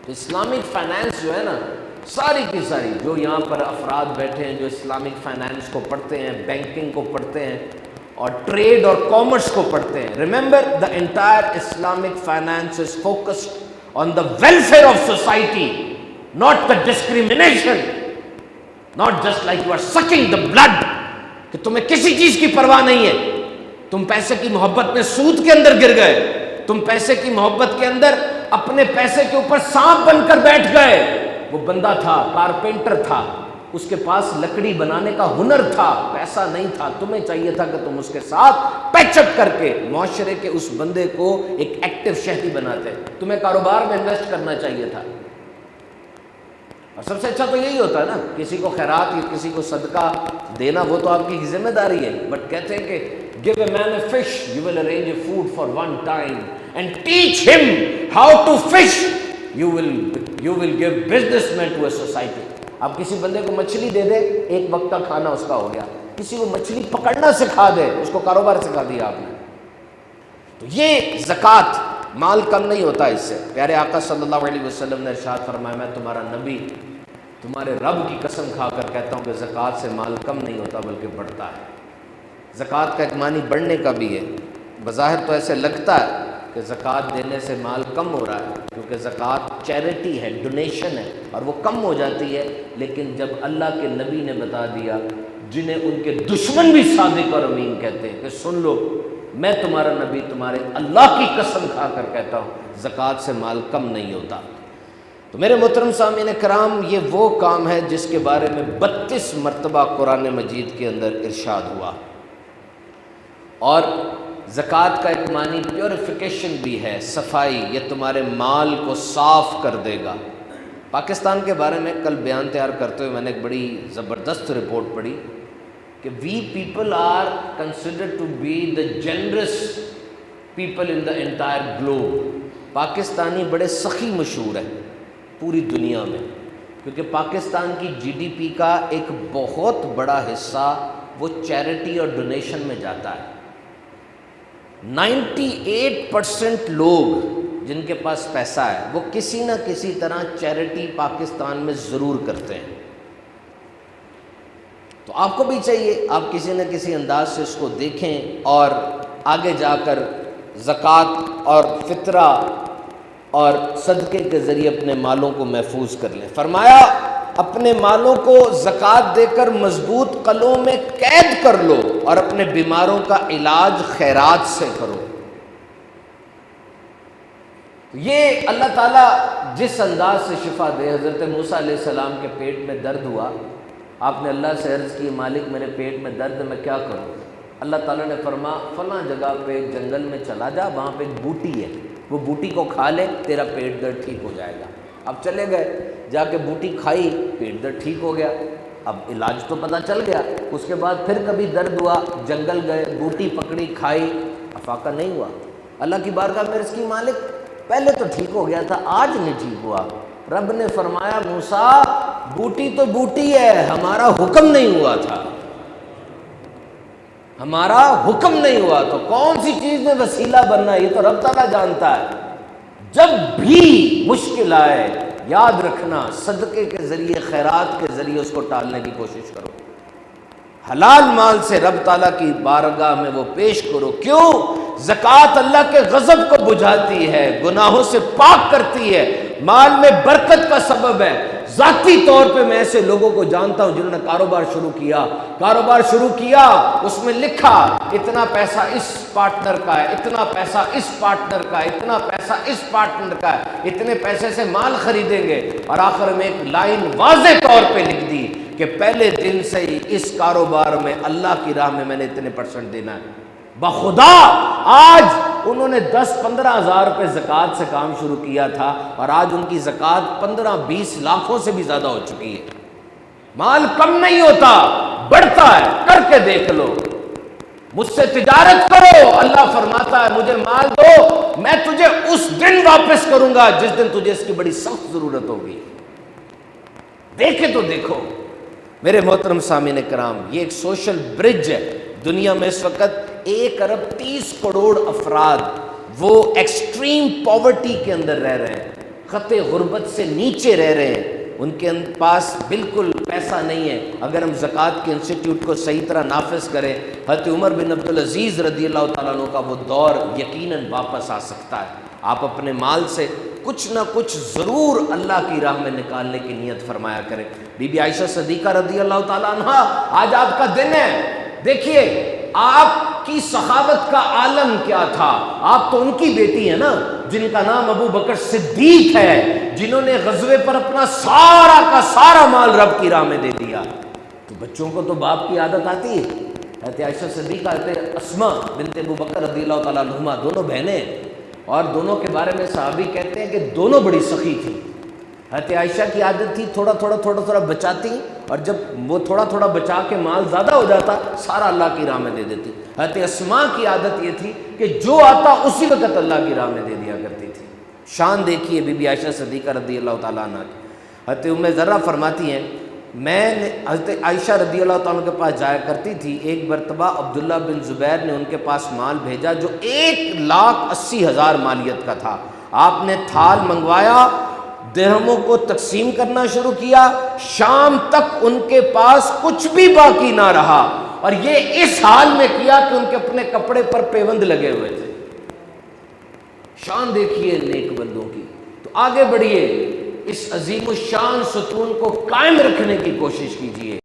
تو Islamic finance جو ہے نا، ساری کی ساری جو یہاں پر افراد بیٹھے ہیں جو اسلامک فائنانس کو پڑھتے ہیں، بینکنگ کو پڑھتے ہیں اور ٹریڈ اور کامرس کو پڑھتے ہیں، remember the entire Islamic finance is focused on the welfare of society, not the discrimination, not just like you are sucking the blood, کہ تمہیں کسی چیز کی پرواہ نہیں ہے، تم پیسے کی محبت میں سود کے اندر گر گئے، تم پیسے کی محبت کے اندر اپنے پیسے کے اوپر سانپ بن کر بیٹھ گئے۔ وہ بندہ تھا، کارپینٹر تھا، اس کے پاس لکڑی بنانے کا ہنر تھا، پیسہ نہیں تھا، تمہیں چاہیے تھا کہ تم اس کے ساتھ پیچ اپ کر کے معاشرے کے اس بندے کو ایک ایکٹیو شہری بناتے، تمہیں کاروبار میں انویسٹ کرنا چاہیے تھا۔ اور سب سے اچھا تو یہی ہوتا ہے نا، کسی کو خیرات یا کسی کو صدقہ دینا وہ تو آپ کی ذمہ داری ہے، بٹ کہتے ہیں کہ give a man a fish, you will arrange a food for one time and teach him how to fish, you will give businessmen to a society۔ آپ کسی بندے کو مچھلی دے دے، ایک وقت کا کھانا اس کا ہو گیا، کسی کو مچھلی پکڑنا سکھا دے، اس کو کاروبار سکھا دیا آپ نے۔ تو یہ زکوٰۃ، مال کم نہیں ہوتا اس سے۔ پیارے آقا صلی اللہ علیہ وسلم نے ارشاد فرمایا، میں تمہارا نبی تمہارے رب کی قسم کھا کر کہتا ہوں کہ زکوٰۃ سے مال کم نہیں ہوتا بلکہ بڑھتا ہے۔ زکوٰۃ کا ایک معنی بڑھنے کا بھی ہے، بظاہر تو ایسے لگتا ہے کہ زکوٰۃ دینے سے مال کم ہو رہا ہے، کیونکہ زکوٰۃ چیریٹی ہے، ڈونیشن ہے، اور وہ کم ہو جاتی ہے، لیکن جب اللہ کے نبی نے بتا دیا، جنہیں ان کے دشمن بھی صادق اور امین کہتے ہیں، کہ سن لو میں تمہارا نبی تمہارے اللہ کی قسم کھا کر کہتا ہوں زکوٰۃ سے مال کم نہیں ہوتا۔ تو میرے محترم سامعین کرام، یہ وہ کام ہے جس کے بارے میں 32 مرتبہ قرآن مجید کے اندر ارشاد ہوا۔ اور زکوٰۃ کا ایک معنی پیوریفیکیشن بھی ہے، صفائی، یہ تمہارے مال کو صاف کر دے گا۔ پاکستان کے بارے میں کل بیان تیار کرتے ہوئے میں نے ایک بڑی زبردست رپورٹ پڑھی کہ we people are considered to be the generous people in the entire globe. Pakistani بڑے سخی مشہور ہیں پوری دنیا میں، کیونکہ پاکستان کی جی ڈی پی کا ایک بہت بڑا حصہ وہ چیریٹی اور ڈونیشن میں جاتا ہے۔ 98% لوگ جن کے پاس پیسہ ہے وہ کسی نہ کسی طرح چیریٹی پاکستان میں ضرور کرتے ہیں۔ تو آپ کو بھی چاہیے آپ کسی نہ کسی انداز سے اس کو دیکھیں اور آگے جا کر زکوٰۃ اور فطرہ اور صدقے کے ذریعے اپنے مالوں کو محفوظ کر لیں۔ فرمایا اپنے مالوں کو زکوٰۃ دے کر مضبوط قلعوں میں قید کر لو اور اپنے بیماروں کا علاج خیرات سے کرو۔ یہ اللہ تعالیٰ جس انداز سے شفا دے، حضرت موسیٰ علیہ السلام کے پیٹ میں درد ہوا، آپ نے اللہ سے عرض کی مالک میرے پیٹ میں درد ہے، میں کیا کروں؟ اللہ تعالیٰ نے فرمایا فلاں جگہ پہ جنگل میں چلا جا، وہاں پہ ایک بوٹی ہے، وہ بوٹی کو کھا لے، تیرا پیٹ درد ٹھیک ہو جائے گا۔ اب چلے گئے، جا کے بوٹی کھائی، پیٹ درد ٹھیک ہو گیا، اب علاج تو پتہ چل گیا۔ اس کے بعد پھر کبھی درد ہوا، جنگل گئے، بوٹی پکڑی، کھائی، افاقہ نہیں ہوا۔ اللہ کی بارگاہ میں عرض کی مالک پہلے تو ٹھیک ہو گیا تھا، آج نہیں ٹھیک ہوا۔ رب نے فرمایا موسیٰ بوٹی تو بوٹی ہے، ہمارا حکم نہیں ہوا تھا، ہمارا حکم نہیں ہوا، تو کون سی چیز میں وسیلہ بننا ہے یہ تو رب تعالیٰ جانتا ہے۔ جب بھی مشکل آئے یاد رکھنا صدقے کے ذریعے، خیرات کے ذریعے اس کو ٹالنے کی کوشش کرو، حلال مال سے رب تعالیٰ کی بارگاہ میں وہ پیش کرو۔ کیوں؟ زکوٰۃ اللہ کے غضب کو بجھاتی ہے، گناہوں سے پاک کرتی ہے، مال میں برکت کا سبب ہے۔ ذاتی طور پہ میں ایسے لوگوں کو جانتا ہوں جنہوں نے کاروبار شروع کیا، اس میں لکھا اتنا پیسہ اس پارٹنر کا ہے، اتنا پیسہ اس پارٹنر کا ہے، اتنا پیسہ اس پارٹنر کا ہے، اتنے پیسے سے مال خریدیں گے، اور آخر میں ایک لائن واضح طور پہ لکھ دی کہ پہلے دن سے ہی اس کاروبار میں اللہ کی راہ میں نے اتنے % دینا ہے۔ بخدا آج انہوں نے 10-15 ہزار روپے زکوٰۃ سے کام شروع کیا تھا، اور آج ان کی زکوٰۃ 15-20 لاکھوں سے بھی زیادہ ہو چکی ہے۔ مال کم نہیں ہوتا، بڑھتا ہے، کر کے دیکھ لو۔ مجھ سے تجارت کرو، اللہ فرماتا ہے مجھے مال دو، میں تجھے اس دن واپس کروں گا جس دن تجھے اس کی بڑی سخت ضرورت ہوگی۔ دیکھے تو دیکھو میرے محترم سامعین کرام، یہ ایک سوشل برج ہے۔ دنیا میں اس وقت 1 ارب 30 کروڑ افراد وہ ایکسٹریم پاورٹی کے اندر رہ رہے ہیں، خط غربت سے نیچے رہ رہے ہیں، ان کے پاس بالکل پیسہ نہیں ہے. اگر ہم زکوٰۃ کے انسٹیٹیوٹ کو صحیح طرح نافذ کریں، حضرت عمر بن عبدالعزیز رضی اللہ تعالیٰ عنہ کا وہ دور یقیناً واپس آ سکتا ہے. آپ اپنے مال سے کچھ نہ کچھ ضرور اللہ کی راہ میں نکالنے کی نیت فرمایا کریں. بی بی عائشہ صدیقہ رضی اللہ تعالیٰ عنہ، آج آپ کا دن ہے. دیکھیے آپ کی سخاوت کا عالم کیا تھا. آپ تو ان کی بیٹی ہیں نا جن کا نام ابو بکر صدیق ہے، جنہوں نے غزوے پر اپنا سارا کا سارا مال رب کی راہ میں دے دیا. تو بچوں کو تو باپ کی عادت آتی ہے. حضرت عائشہ صدیقہ، حضرت اسماء بنت ابو بکر رضی اللہ تعالیٰ عنہما، دونوں بہنیں، اور دونوں کے بارے میں صحابی کہتے ہیں کہ دونوں بڑی سخی تھیں. حضرت عائشہ کی عادت تھی تھوڑا تھوڑا بچاتی، اور جب وہ تھوڑا تھوڑا بچا کے مال زیادہ ہو جاتا سارا اللہ کی راہ میں دے دیتی. حضرت اسماء کی عادت یہ تھی کہ جو آتا اسی وقت اللہ کی راہ میں دے دیا کرتی تھی. شان دیکھیے بی بی عائشہ صدیقہ رضی اللہ تعالیٰ عنہ کی. حضرت ام ذرہ فرماتی ہیں میں نے حضرت عائشہ رضی اللہ تعالیٰ کے پاس جایا کرتی تھی. ایک مرتبہ عبداللہ بن زبیر نے ان کے پاس مال بھیجا جو 1,80,000 مالیت کا تھا. آپ نے تھال منگوایا، درہموں کو تقسیم کرنا شروع کیا، شام تک ان کے پاس کچھ بھی باقی نہ رہا. اور یہ اس حال میں کیا کہ ان کے اپنے کپڑے پر پیوند لگے ہوئے تھے. شان دیکھیے نیک بندوں کی. تو آگے بڑھیے، اس عظیم الشان ستون کو قائم رکھنے کی کوشش کیجیے.